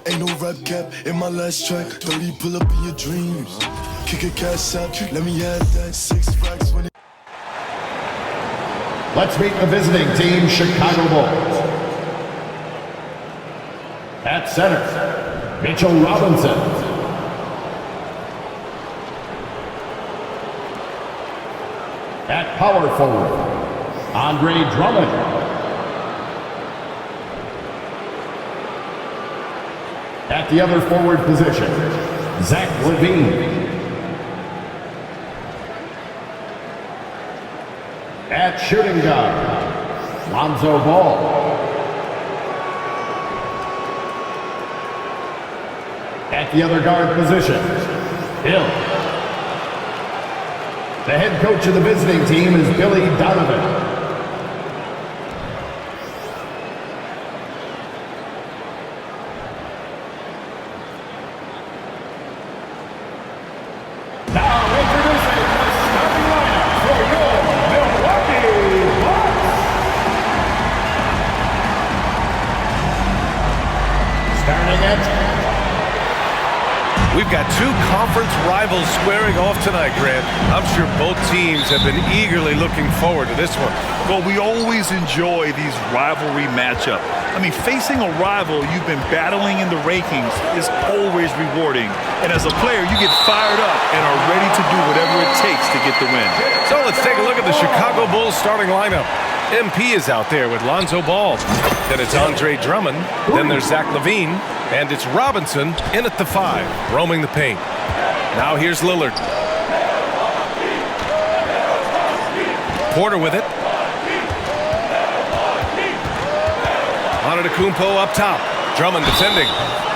Ain't no rap cap in my last track. 30 pull up in your dreams. Kick a cash out, let me have that 6 racks when it. Let's meet the visiting team, Chicago Bulls. At center, Mitchell Robinson. At power forward, Andre Drummond. At the other forward position, Zach LaVine. At shooting guard, Lonzo Ball. At the other guard position, Hill. The head coach of the visiting team is Billy Donovan. We've got two conference rivals squaring off tonight, Grant. I'm sure both teams have been eagerly looking forward to this one. Well, we always enjoy these rivalry matchups. I mean, facing a rival you've been battling in the rankings is always rewarding. And as a player, you get fired up and are ready to do whatever it takes to get the win. So let's take a look at the Chicago Bulls starting lineup. MP is out there with Lonzo Ball. Then it's Andre Drummond. Then there's Zach LaVine. And it's Robinson in at the 5, roaming the paint. Now here's Lillard. Porter with it. Antetokounmpo up top. Drummond defending.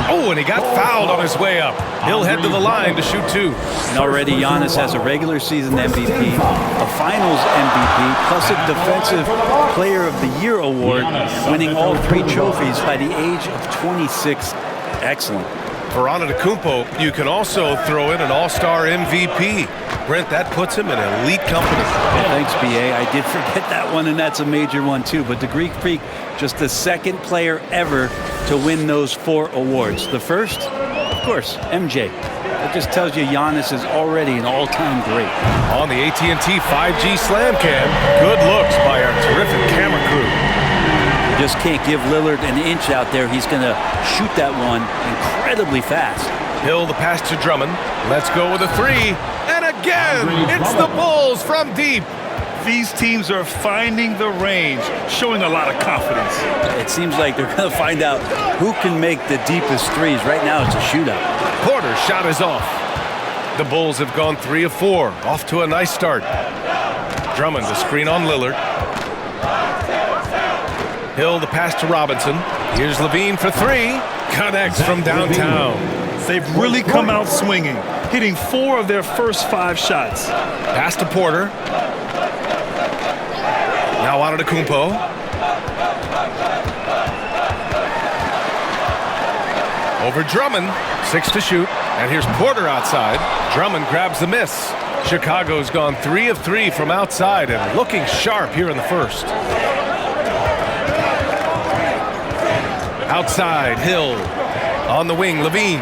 Oh, and he got fouled on his way up. He'll head to the line to shoot 2. And already Giannis has a regular season MVP, a finals MVP, plus a Defensive Player of the Year award, winning all 3 trophies by the age of 26. Excellent. For Antetokounmpo, you can also throw in an all-star MVP. Brent, that puts him in elite company. Yeah, thanks, B.A. I did forget that one, and that's a major one, too. But the Greek Freak, just the second player ever to win those 4 awards. The first, of course, MJ. That just tells you Giannis is already an all-time great. On the AT&T 5G Slam Cam, good looks by our terrific camera crew. You just can't give Lillard an inch out there. He's going to shoot that one incredibly fast. Hill the pass to Drummond. Let's go with a 3. And again, it's the Bulls from deep. These teams are finding the range, showing a lot of confidence. It seems like they're going to find out who can make the deepest threes. Right now, it's a shootout. Porter's shot is off. The Bulls have gone 3 of 4. Off to a nice start. Drummond the screen on Lillard. Hill the pass to Robinson. Here's LaVine for 3. Connects from downtown. They've really come out swinging, hitting 4 of their first 5 shots. Pass to Porter. Now Antetokounmpo. Over Drummond. 6 to shoot. And here's Porter outside. Drummond grabs the miss. Chicago's gone 3 of 3 from outside and looking sharp here in the first. Outside, Hill. On the wing, LaVine.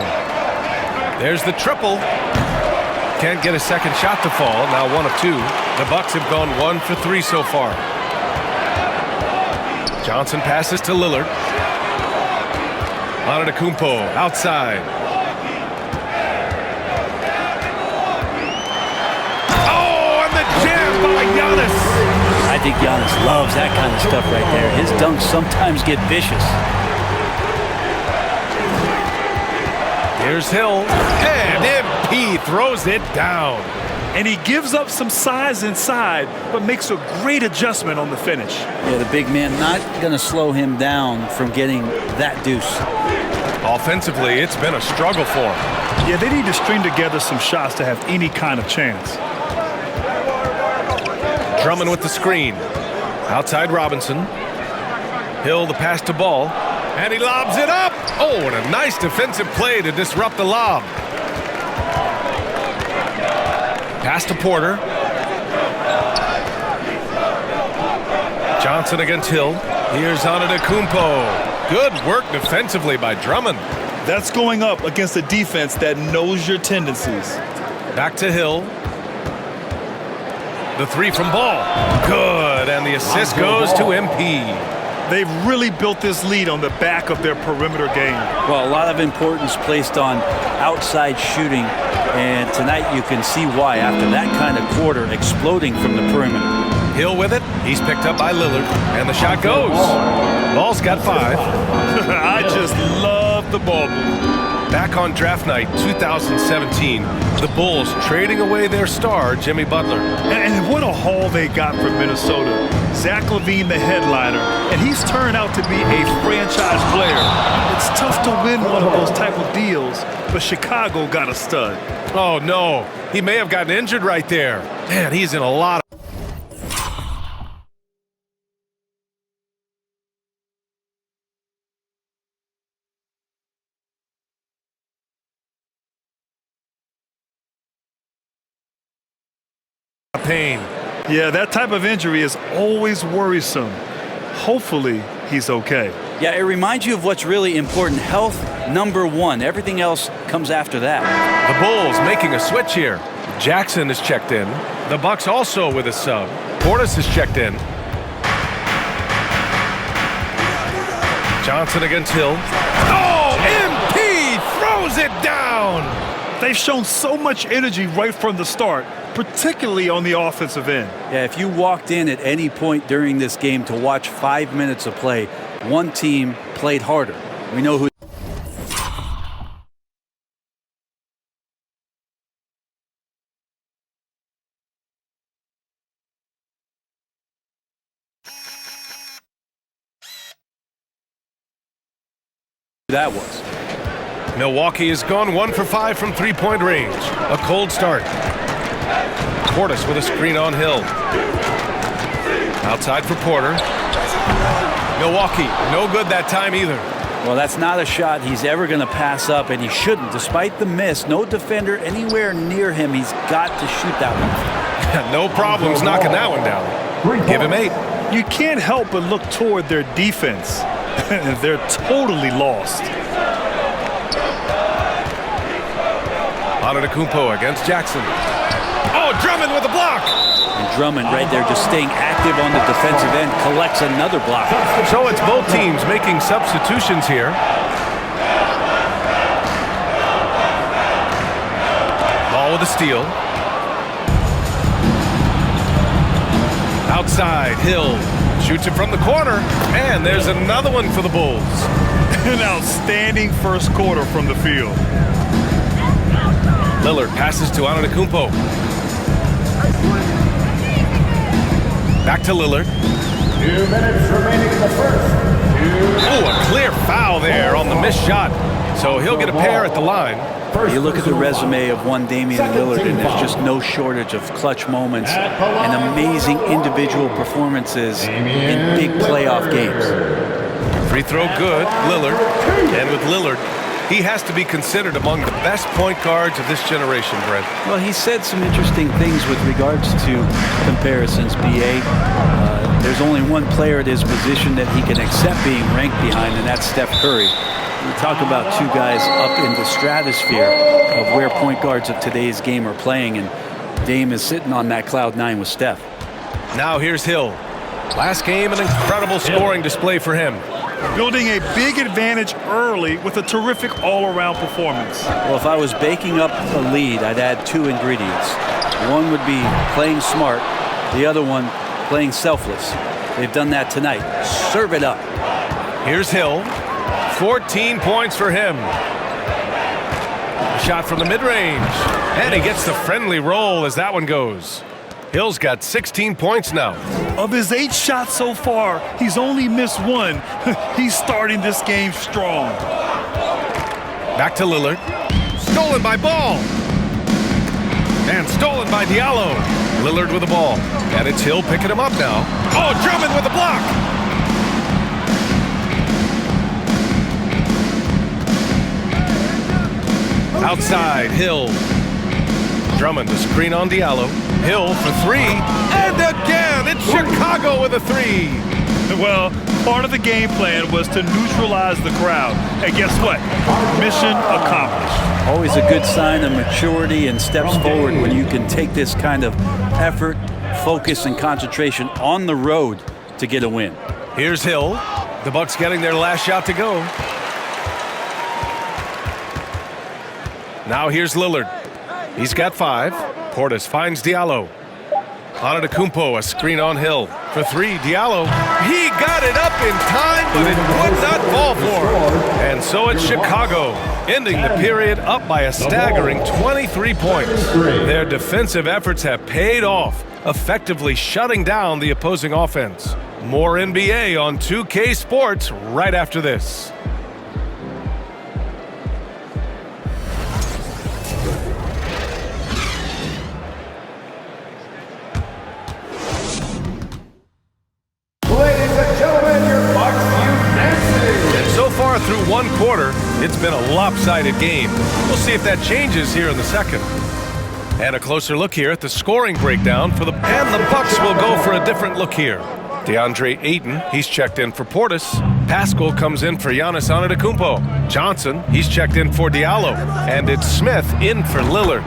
There's the triple. Can't get a second shot to fall. Now 1 of 2. The Bucks have gone 1 for 3 so far. Johnson passes to Lillard. Antetokounmpo outside. Oh, and the jam by Giannis. I think Giannis loves that kind of stuff right there. His dunks sometimes get vicious. Here's Hill, and MP throws it down. And he gives up some size inside, but makes a great adjustment on the finish. Yeah, the big man not going to slow him down from getting that deuce. Offensively, it's been a struggle for him. Yeah, they need to string together some shots to have any kind of chance. Drummond with the screen. Outside Robinson. Hill the pass to Ball. And he lobs it up. Oh, and a nice defensive play to disrupt the lob. Pass to Porter. Johnson against Hill. Here's Antetokounmpo. Good work defensively by Drummond. That's going up against a defense that knows your tendencies. Back to Hill. The three from Ball. Good, and the assist goes to MP. They've really built this lead on the back of their perimeter game. Well, a lot of importance placed on outside shooting, and tonight you can see why after that kind of quarter exploding from the perimeter. Hill with it. He's picked up by Lillard, and the shot goes. Ball's got 5. I just love the ball move. Back on draft night 2017, the Bulls trading away their star, Jimmy Butler. And what a haul they got from Minnesota. Zach LaVine, the headliner, and he's turned out to be a franchise player. It's tough to win one of those type of deals, but Chicago got a stud. Oh, no. He may have gotten injured right there. Man, he's in a lot of pain. Yeah, that type of injury is always worrisome. Hopefully, he's okay. Yeah, it reminds you of what's really important. Health, #1. Everything else comes after that. The Bulls making a switch here. Jackson is checked in. The Bucks also with a sub. Portis is checked in. Johnson against Hill. Oh, MP throws it down. They've shown so much energy right from the start, particularly on the offensive end. Yeah, if you walked in at any point during this game to watch 5 minutes of play, one team played harder. We know who. That was. Milwaukee has gone 1 for 5 from three-point range. A cold start. Portis with a screen on Hill. Outside for Porter. Milwaukee, no good that time either. Well, that's not a shot he's ever going to pass up, and he shouldn't. Despite the miss, no defender anywhere near him. He's got to shoot that one. No problems knocking that one down. Give him 8. You can't help but look toward their defense. They're totally lost. Antetokounmpo against Jackson. Oh, Drummond with a block. And Drummond right there just staying active on the defensive end, collects another block. So it's both teams making substitutions here. Ball with a steal. Outside, Hill shoots it from the corner, and there's another one for the Bulls. An outstanding first quarter from the field. Lillard passes to Antetokounmpo. Back to Lillard. 2 minutes remaining in the first. Oh, a clear foul there on the missed shot. So he'll get a pair at the line. You look at the resume of one Damian Lillard, and there's just no shortage of clutch moments and amazing individual performances in big playoff games. Free throw good, Lillard. And with Lillard, he has to be considered among the best point guards of this generation, Brent. Well, he said some interesting things with regards to comparisons, B.A. There's only one player at his position that he can accept being ranked behind, and that's Steph Curry. We talk about two guys up in the stratosphere of where point guards of today's game are playing, and Dame is sitting on that cloud 9 with Steph. Now here's Hill. Last game, an incredible scoring display for him. Building a big advantage early with a terrific all-around performance. Well, if I was baking up a lead, I'd add 2 ingredients. One would be playing smart. The other one, playing selfless. They've done that tonight. Serve it up. Here's Hill. 14 points for him. A shot from the mid-range. And he gets the friendly roll as that one goes. Hill's got 16 points now. Of his 8 shots so far, he's only missed 1. He's starting this game strong. Back to Lillard. Stolen by Ball. And stolen by Diallo. Lillard with the ball. And it's Hill picking him up now. Oh, Drummond with the block. Outside, Hill. Drummond, the screen on Diallo. Hill for 3. And again, it's Chicago with a 3. Well, Part of the game plan was to neutralize the crowd. And guess what? Mission accomplished. Always a good sign of maturity and steps forward when you can take this kind of effort, focus, and concentration on the road to get a win. Here's Hill. The Bucks getting their last shot to go. Now here's Lillard. He's got 5. Portis finds Diallo. Antetokounmpo, a screen on Hill. For 3, Diallo. He got it up in time, but it would not fall for him. And so it's Chicago, ending the period up by a staggering 23 points. Their defensive efforts have paid off, effectively shutting down the opposing offense. More NBA on 2K Sports right after this. Through one quarter, it's been a lopsided game. We'll see if that changes here in the second. And a closer look here at the scoring breakdown for the Bucks will go for a different look here. DeAndre Ayton, he's checked in for Portis. Pascal comes in for Giannis Antetokounmpo. Johnson, he's checked in for Diallo. And it's Smith in for Lillard.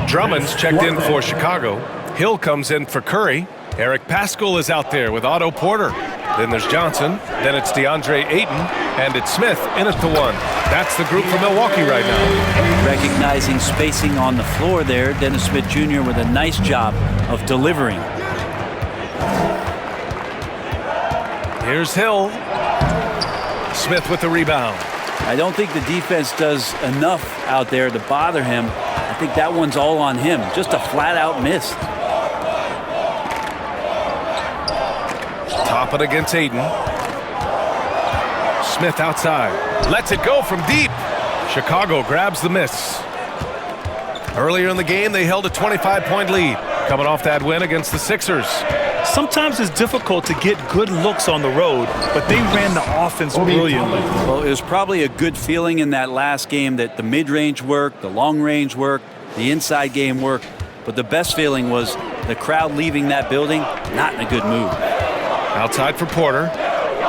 Drummond's checked in for Chicago. Hill comes in for Curry. Eric Pascal is out there with Otto Porter. Then there's Johnson, then it's DeAndre Ayton, and it's Smith in at the 1. That's the group for Milwaukee right now. Recognizing spacing on the floor there, Dennis Smith Jr. with a nice job of delivering. Here's Hill. Smith with the rebound. I don't think the defense does enough out there to bother him. I think that one's all on him. Just a flat-out miss. Top it against Ayton. Smith outside. Lets it go from deep. Chicago grabs the miss. Earlier in the game, they held a 25-point lead. Coming off that win against the Sixers. Sometimes it's difficult to get good looks on the road, but they ran the offense brilliantly. Well, it was probably a good feeling in that last game that the mid-range worked, the long-range worked, the inside game worked. But the best feeling was the crowd leaving that building not in a good mood. Outside for Porter.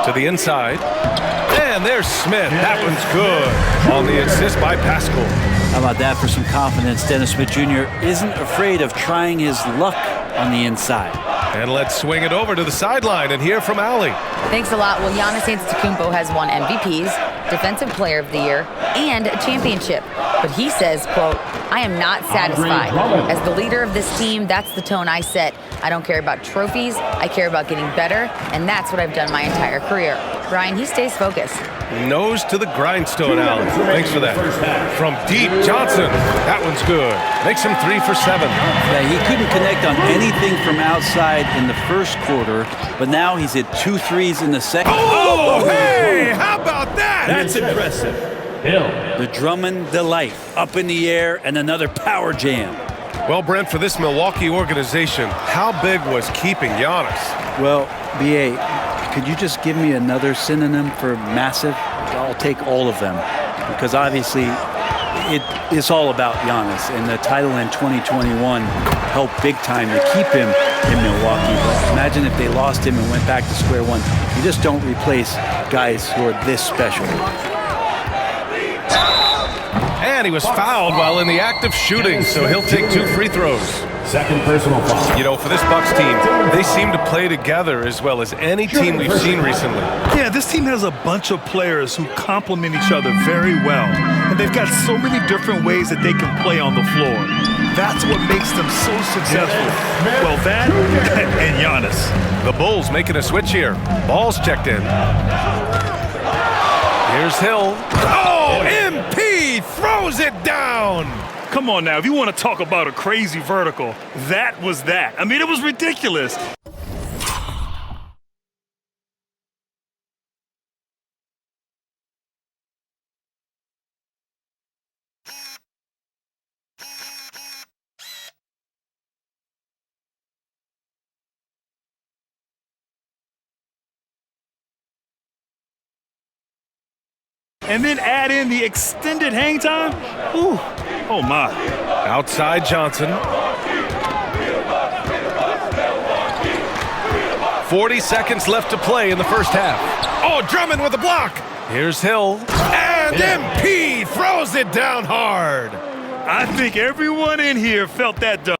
To the inside. And there's Smith. That one's good. On the assist by Pascal. How about that for some confidence? Dennis Smith Jr. isn't afraid of trying his luck on the inside. And let's swing it over to the sideline and hear from Allie. Thanks a lot. Well, Giannis Antetokounmpo has won MVPs, Defensive Player of the Year, and a championship. But he says, quote, "I am not satisfied. As the leader of this team, that's the tone I set. I don't care about trophies. I care about getting better, and that's what I've done my entire career." Brian, he stays focused. Nose to the grindstone, Allen. Thanks for that. From deep, Johnson. That one's good. Makes him 3 for 7. Yeah, he couldn't connect on anything from outside in the first quarter, but now he's hit 2 threes in the second. Oh, hey! How about that? That's impressive. Hill. The Drummond delight up in the air and another power jam. Well, Brent, for this Milwaukee organization, how big was keeping Giannis? Well, B.A., could you just give me another synonym for massive? I'll take all of them, because obviously it's all about Giannis, and the title in 2021 helped big time to keep him in Milwaukee. But imagine if they lost him and went back to square one. You just don't replace guys who are this special. And he was fouled while in the act of shooting, so he'll take 2 free throws. Second personal foul. You know, for this Bucks team, they seem to play together as well as any team we've seen recently. Yeah, this team has a bunch of players who complement each other very well. And they've got so many different ways that they can play on the floor. That's what makes them so successful. Well, that and Giannis. The Bulls making a switch here. Ball's checked in. Here's Hill. Oh, MP throws it down. Come on now, if you want to talk about a crazy vertical, that was that. I mean, it was ridiculous. And then add in the extended hang time. Ooh, oh my. Outside Johnson. 40 seconds left to play in the first half. Oh, Drummond with a block. Here's Hill. And MP throws it down hard. I think everyone in here felt that dunk.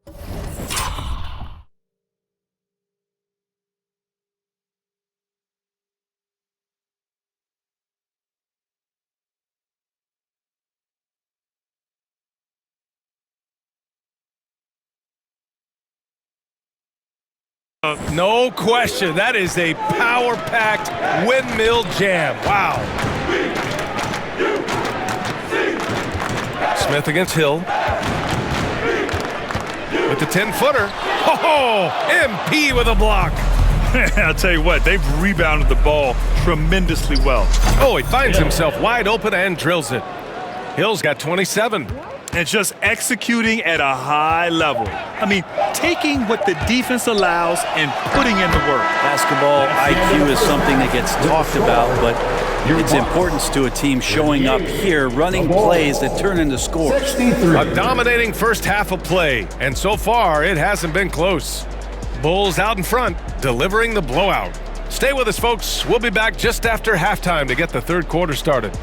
No question. That is a power-packed windmill jam. Wow. Smith against Hill. With the 10-footer. Oh, MP with a block. I'll tell you what, they've rebounded the ball tremendously well. Oh, he finds himself wide open and drills it. Hill's got 27. And just executing at a high level. I mean, taking what the defense allows and putting in the work. Basketball IQ is something that gets talked about, but its importance to a team showing up here, running plays that turn into scores. A dominating first half of play, and so far it hasn't been close. Bulls out in front, delivering the blowout. Stay with us, folks. We'll be back just after halftime to get the third quarter started.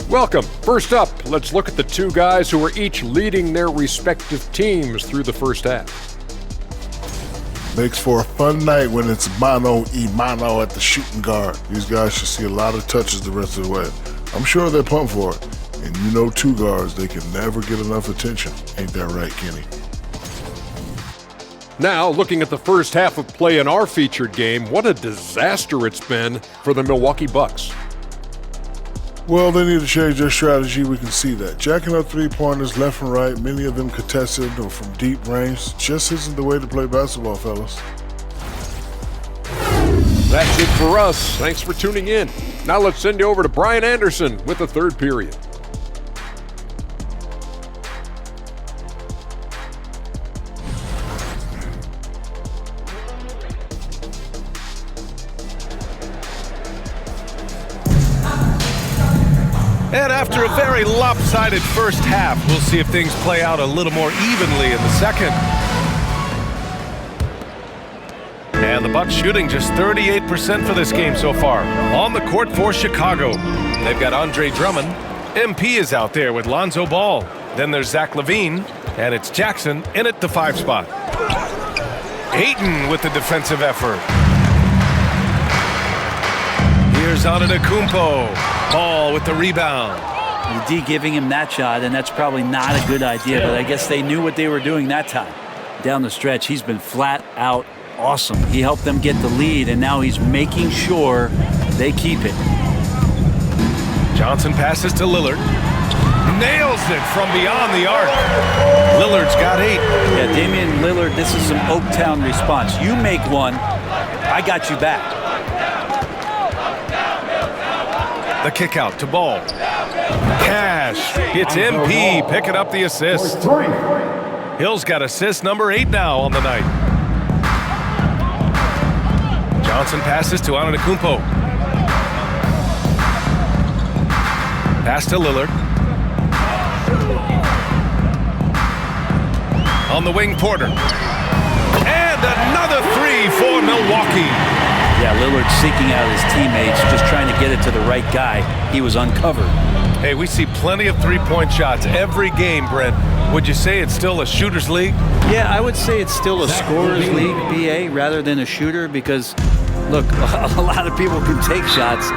Welcome. First up, let's look at the two guys who are each leading their respective teams through the first half. Makes for a fun night when it's mano at the shooting guard. These guys should see a lot of touches the rest of the way. I'm sure they're pumped for it. And you know, two guards, they can never get enough attention. Ain't that right, Kenny? Now, looking at the first half of play in our featured game, what a disaster it's been for the Milwaukee Bucks. Well, they need to change their strategy. We can see that. Jacking up three-pointers left and right, many of them contested or from deep range, just isn't the way to play basketball, fellas. That's it for us. Thanks for tuning in. Now let's send you over to Brian Anderson with the third period. And after a very lopsided first half, we'll see if things play out a little more evenly in the second. And the Bucks shooting just 38% for this game so far. On the court for Chicago, they've got Andre Drummond. MP is out there with Lonzo Ball. Then there's Zach LaVine, and it's Jackson in at the 5 spot. Ayton with the defensive effort. Here's Antetokounmpo. Ball with the rebound. The D giving him that shot, and that's probably not a good idea, but I guess they knew what they were doing that time. Down the stretch, he's been flat out awesome. He helped them get the lead, and now he's making sure they keep it. Johnson passes to Lillard. Nails it from beyond the arc. Lillard's got 8. Yeah, Damian Lillard, this is some Oaktown response. You make one, I got you back. The kick out to Ball. Cash. It's MP picking up the assist. Hill's got assist number 8 now on the night. Johnson passes to Antetokounmpo. Pass to Lillard. On the wing, Porter. And another 3 for Milwaukee. Yeah, Lillard seeking out his teammates, just trying to get it to the right guy. He was uncovered. Hey, we see plenty of three-point shots every game, Brent. Would you say it's still a shooter's league? Yeah, I would say it's still a scorer's league, BA, rather than a shooter, because, look, a lot of people can take shots.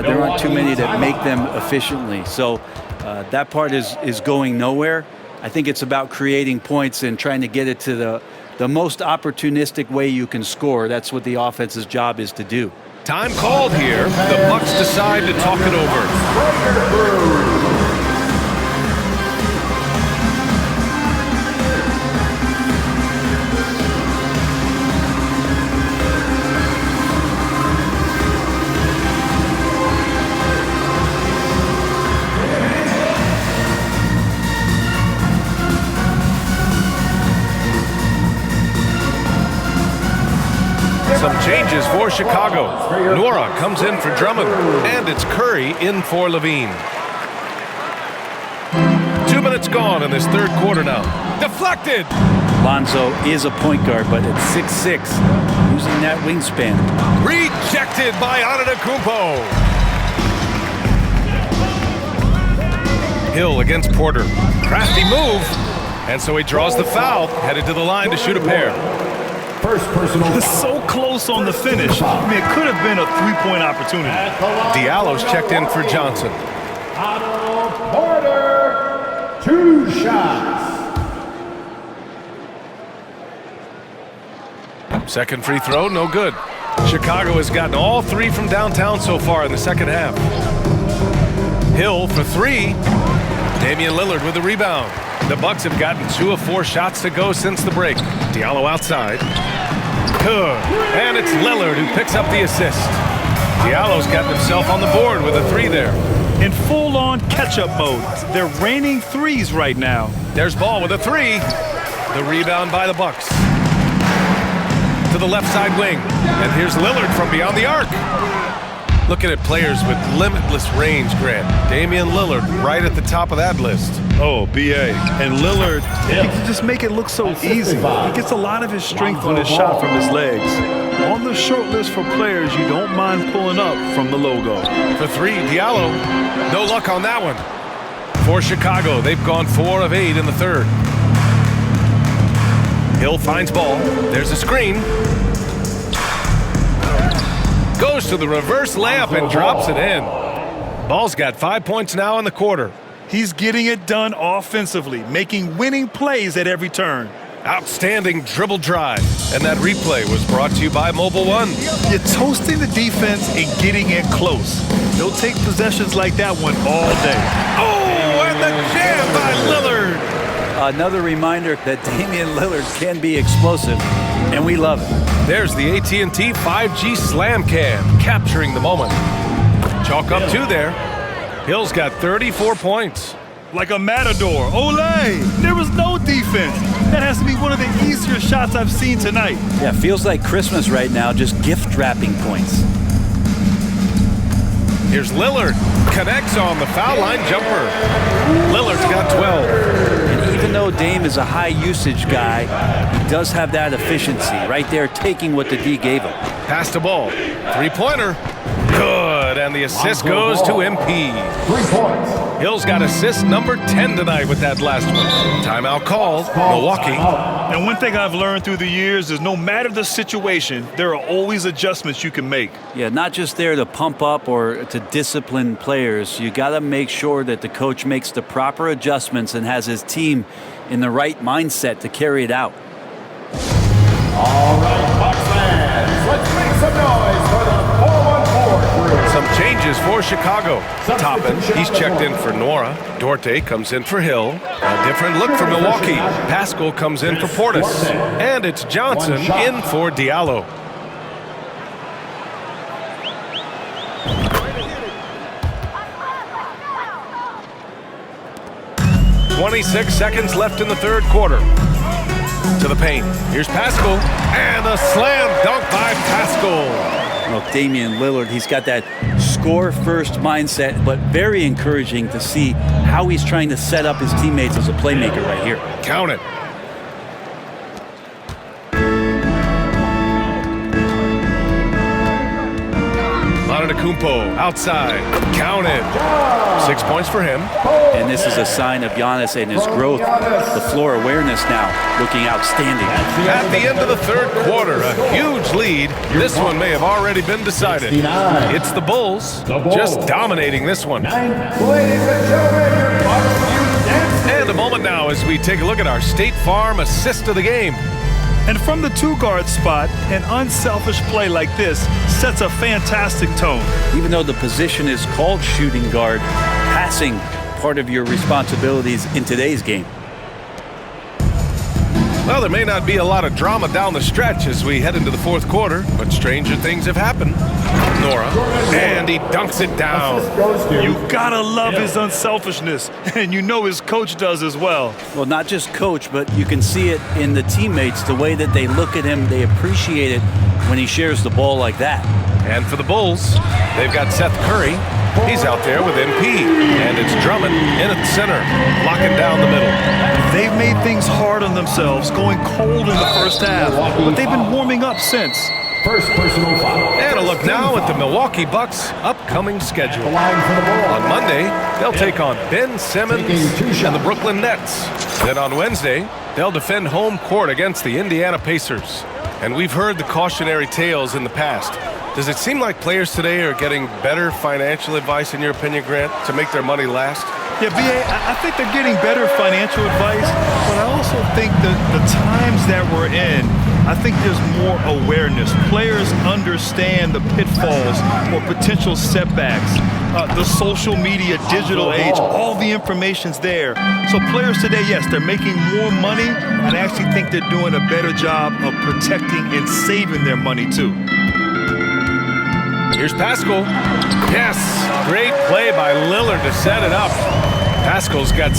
There aren't too many that make them efficiently. So that part is going nowhere. I think it's about creating points and trying to get it to the most opportunistic way you can score. That's what the offense's job is to do. Time called here. The Bucks decide to talk it over. Some changes for Chicago. Nora comes in for Drummond, and it's Curry in for LaVine. 2 minutes gone in this third quarter now. Deflected. Lonzo is a point guard, but at 6'6", using that wingspan. Rejected by Antetokounmpo. Hill against Porter. Crafty move. And so he draws the foul, headed to the line to shoot a pair. First personal. It's so close on the finish. I mean, it could have been a three-point opportunity. Diallo's checked in for Johnson. Otto Porter, 2 shots. Second free throw, no good. Chicago has gotten all 3 from downtown so far in the second half. Hill for 3. Damian Lillard with the rebound. The Bucks have gotten 2 of 4 shots to go since the break. Diallo outside. Good. And it's Lillard who picks up the assist. Diallo's got himself on the board with a 3 there. In full-on catch-up mode. They're raining threes right now. There's Ball with a 3. The rebound by the Bucks. To the left side wing. And here's Lillard from beyond the arc. Looking at players with limitless range, Grant. Damian Lillard right at the top of that list. Oh, B.A. And Lillard, he can just make it look so easy. He gets a lot of his strength on his shot from his legs. On the short list for players you don't mind pulling up from the logo. For 3, Diallo. No luck on that one. For Chicago, they've gone 4 of 8 in the third. Hill finds Ball. There's a screen. Goes to the reverse layup and drops it in. Ball's got 5 points now in the quarter. He's getting it done offensively, making winning plays at every turn. Outstanding dribble drive. And that replay was brought to you by Mobile One. You're toasting the defense and getting it close. They'll take possessions like that one all day. Oh, and the jam by Lillard. Another reminder that Damian Lillard can be explosive, and we love it. There's the AT&T 5G Slam Cam, capturing the moment. Chalk up 2 there. Hill's got 34 points. Like a matador. Olay! There was no defense. That has to be one of the easier shots I've seen tonight. Yeah, feels like Christmas right now, just gift wrapping points. Here's Lillard. Connects on the foul line jumper. Lillard's got 12. And even though Dame is a high usage guy, he does have that efficiency right there, taking what the D gave him. Pass the ball. 3-pointer. Good. And the assist goes to MP. 3 points. Hill's got assist number 10 tonight with that last one. Timeout called. Milwaukee. And one thing I've learned through the years is no matter the situation, there are always adjustments you can make. Yeah, not just there to pump up or to discipline players. You got to make sure that the coach makes the proper adjustments and has his team in the right mindset to carry it out. All right, Bucks fans, let's make some noise for the 414 crew. Some changes for Chicago. Toppin, he's checked in for Nora. Dorte comes in for Hill. A different look for Milwaukee. Pascal comes in for Portis. And it's Johnson in for Diallo. "26 seconds left in the third quarter. To the paint. Here's Pascal. And a slam dunk by Pascal. Well, Damian Lillard, he's got that score-first mindset, but very encouraging to see how he's trying to set up his teammates as a playmaker right here. Count it. Antetokounmpo outside. Count it. 6 points for him. And this is a sign of Giannis and his growth. The floor awareness now looking outstanding. At the end of the third quarter, a huge lead. This one may have already been decided. It's the Bulls just dominating this one. And a moment now as we take a look at our State Farm assist of the game. And from the 2-guard spot, an unselfish play like this sets a fantastic tone. Even though the position is called shooting guard, passing part of your responsibilities in today's game. Well, there may not be a lot of drama down the stretch as we head into the fourth quarter, but stranger things have happened. Nora, and he dunks it down. You gotta love his unselfishness, and you know his coach does as well. Well, not just coach, but you can see it in the teammates, the way that they look at him. They appreciate it when he shares the ball like that. And for the Bulls, they've got Seth Curry. He's out there with MP, and it's Drummond in at the center, locking down the middle. They've made things hard on themselves, going cold in the first half, but they've been warming up since. First personal foul. And a look now at the Milwaukee Bucks' upcoming schedule. On Monday, they'll take on Ben Simmons and the Brooklyn Nets. Then on Wednesday, they'll defend home court against the Indiana Pacers. And we've heard the cautionary tales in the past. Does it seem like players today are getting better financial advice, in your opinion, Grant, to make their money last? Yeah, B.A., I think they're getting better financial advice, but I also think that the times that we're in, I think there's more awareness. Players understand the pitfalls or potential setbacks. The social media, digital age, all the information's there. So players today, yes, they're making more money, and I actually think they're doing a better job of protecting and saving their money, too. Here's Pascal. Yes, great play by Lillard to set it up. Pascal's got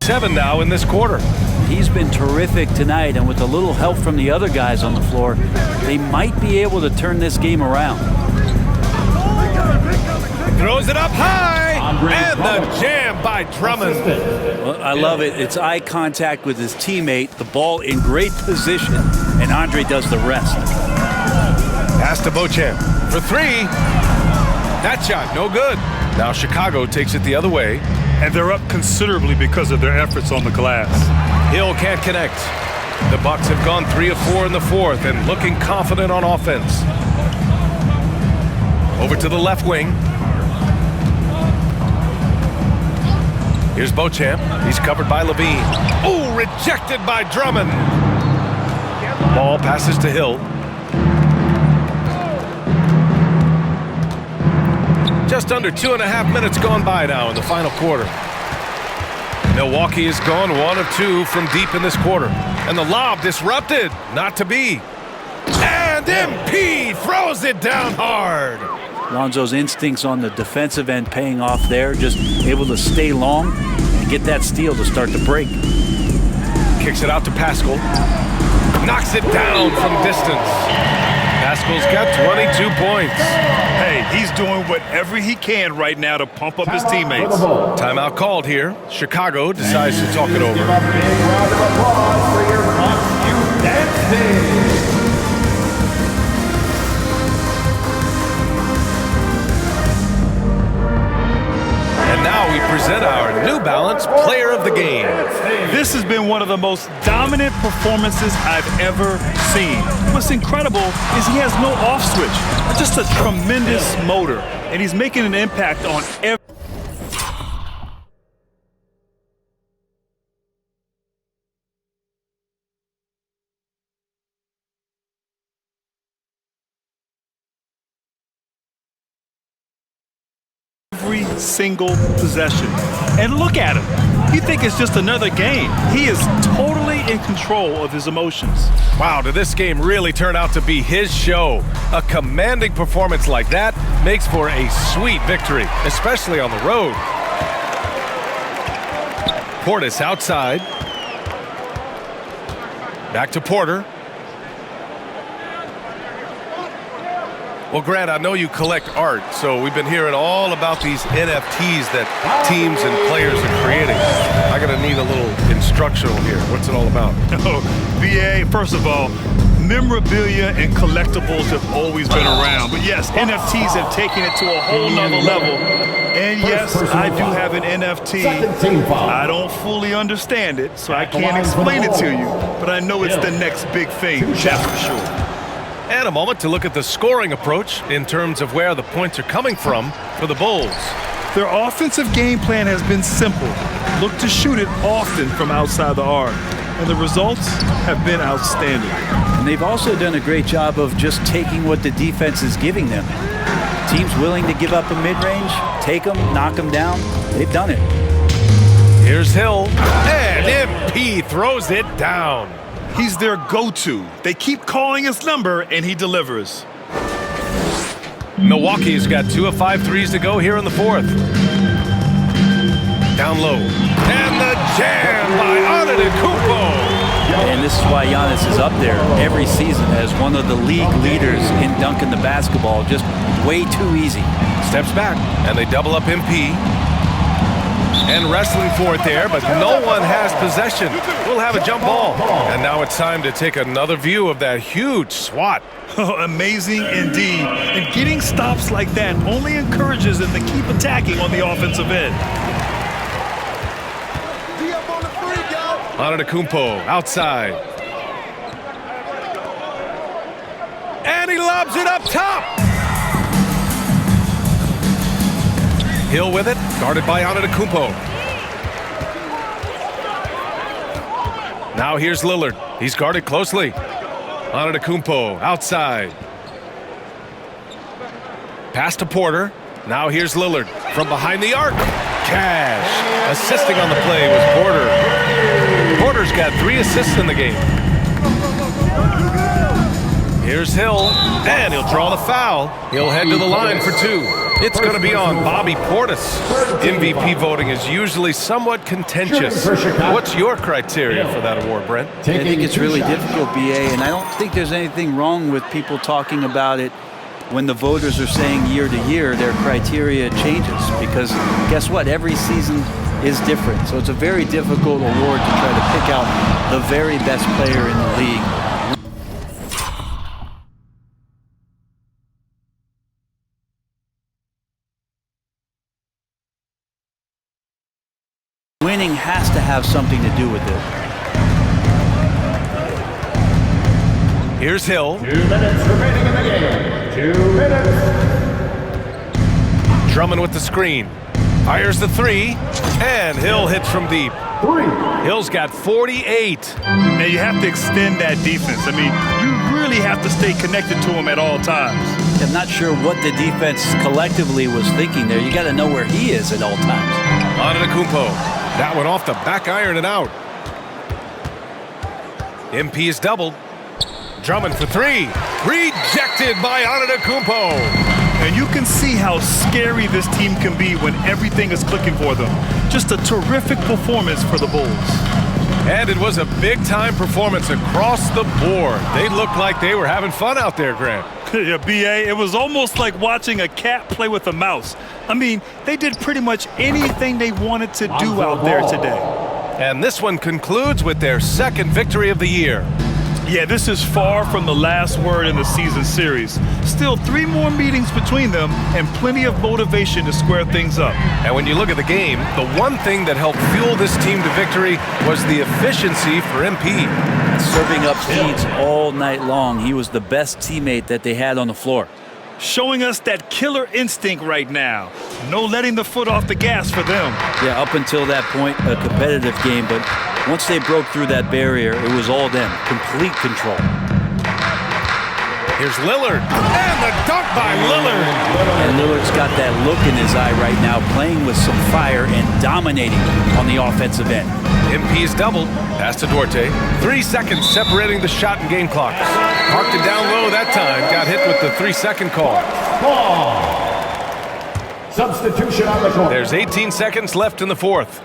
7 now in this quarter. He's been terrific tonight, and with a little help from the other guys on the floor, they might be able to turn this game around. Throws it up high, and the jam by Drummond. Well, I love it. It's eye contact with his teammate, the ball in great position, and Andre does the rest. Pass to Beauchamp for 3. That shot, no good. Now Chicago takes it the other way. And they're up considerably because of their efforts on the glass. Hill can't connect. The Bucks have gone 3 of 4 in the fourth and looking confident on offense. Over to the left wing. Here's Beauchamp. He's covered by Levine. Oh, rejected by Drummond. Ball passes to Hill. Just under 2.5 minutes gone by now in the final quarter. Milwaukee has gone 1 of 2 from deep in this quarter. And the lob disrupted. Not to be. And MP throws it down hard. Lonzo's instincts on the defensive end paying off there. Just able to stay long and get that steal to start the break. Kicks it out to Pascal. Knocks it down from distance. Pascal's got 22 points. Hey, he's doing whatever he can right now to pump up his teammates. Timeout called here. Chicago decides to talk it over. Give a big round of applause for your dancing. And now we present our New Balance Player of the Game. This has been one of the most dominant performances I've ever seen. What's incredible is he has no off switch, just a tremendous motor, and he's making an impact on every. Every single possession. And look at him. You think it's just another game. He is totally in control of his emotions. Wow, did this game really turn out to be his show? A commanding performance like that makes for a sweet victory, especially on the road. Portis outside. Back to Porter. Well, Grant, I know you collect art, so we've been hearing all about these NFTs that teams and players are creating. I'm going to need a little instructional here. What's it all about? Oh, BA, first of all, memorabilia and collectibles have always been around. But yes, NFTs have taken it to a whole nother level. And yes, I do have an NFT. I don't fully understand it, so I can't explain it to you. But I know it's the next big thing, that's for sure. And a moment to look at the scoring approach in terms of where the points are coming from for the Bulls. Their offensive game plan has been simple. Look to shoot it often from outside the arc. And the results have been outstanding. And they've also done a great job of just taking what the defense is giving them. Teams willing to give up a mid-range, take them, knock them down. They've done it. Here's Hill. And MP throws it down. He's their go-to. They keep calling his number, and he delivers. Milwaukee's got 2 of 5 threes to go here in the fourth. Down low. And the jam by Antetokounmpo. And this is why Giannis is up there every season as one of the league leaders in dunking the basketball. Just way too easy. Steps back, and they double up MP. And wrestling for it there, but no one has possession. We'll have a jump ball. And now it's time to take another view of that huge swat. Amazing indeed. And getting stops like that only encourages them to keep attacking on the offensive end. Antetokounmpo outside. And he lobs it up top. Hill with it, guarded by Antetokounmpo. Now here's Lillard. He's guarded closely. Antetokounmpo outside. Pass to Porter. Now here's Lillard from behind the arc. Cash. Assisting on the play was Porter. Porter's got 3 assists in the game. Here's Hill, and he'll draw the foul. He'll head to the line for 2. It's going to be on Bobby Portis. MVP voting is usually somewhat contentious. What's your criteria for that award, Brent? I think it's really difficult, BA, and I don't think there's anything wrong with people talking about it when the voters are saying year to year their criteria changes, because guess what? Every season is different. So it's a very difficult award to try to pick out the very best player in the league. Winning has to have something to do with it. Here's Hill. 2 minutes remaining in the game. 2 minutes. Drummond with the screen. Fires the 3, and Hill hits from deep. 3. Hill's got 48. And you have to extend that defense. I mean, you really have to stay connected to him at all times. I'm not sure what the defense collectively was thinking there. You got to know where he is at all times. Antetokounmpo. That one off the back iron and out. MP is doubled. Drummond for 3. Rejected by Antetokounmpo. And you can see how scary this team can be when everything is clicking for them. Just a terrific performance for the Bulls. And it was a big-time performance across the board. They looked like they were having fun out there, Grant. Yeah, BA, it was almost like watching a cat play with a mouse. I mean, they did pretty much anything they wanted to do out there today. And this one concludes with their 2nd victory of the year. Yeah, this is far from the last word in the season series. Still 3 more meetings between them and plenty of motivation to square things up. And when you look at the game, the one thing that helped fuel this team to victory was the efficiency for MP. Serving up feeds all night long. He was the best teammate that they had on the floor. Showing us that killer instinct right now. No letting the foot off the gas for them. Yeah, up until that point, a competitive game, but once they broke through that barrier, it was all them. Complete control. Here's Lillard, and the dunk by Lillard. And Lillard's got that look in his eye right now, playing with some fire and dominating on the offensive end. MP's doubled. Pass to Duarte. 3 seconds separating the shot and game clock. Parked it down low that time. Got hit with the 3-second call. Substitution on the court. There's 18 seconds left in the 4th.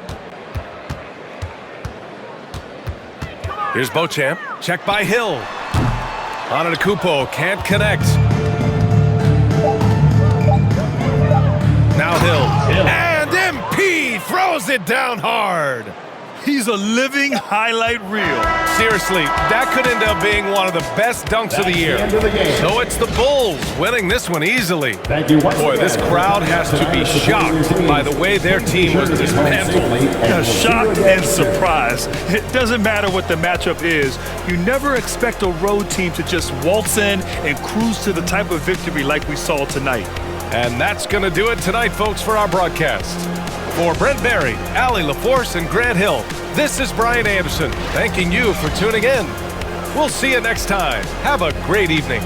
Here's Beauchamp. Check by Hill. Antetokounmpo can't connect. Now Hill. And MP throws it down hard. He's a living highlight reel. Seriously, that could end up being one of the best dunks of the year. So it's the Bulls winning this one easily. Thank you. Boy, this crowd has to be shocked by the way their team was dismantled. Shocked and surprised. It doesn't matter what the matchup is. You never expect a road team to just waltz in and cruise to the type of victory like we saw tonight. And that's going to do it tonight, folks, for our broadcast. For Brent Barry, Allie LaForce, and Grant Hill, this is Brian Anderson, thanking you for tuning in. We'll see you next time. Have a great evening.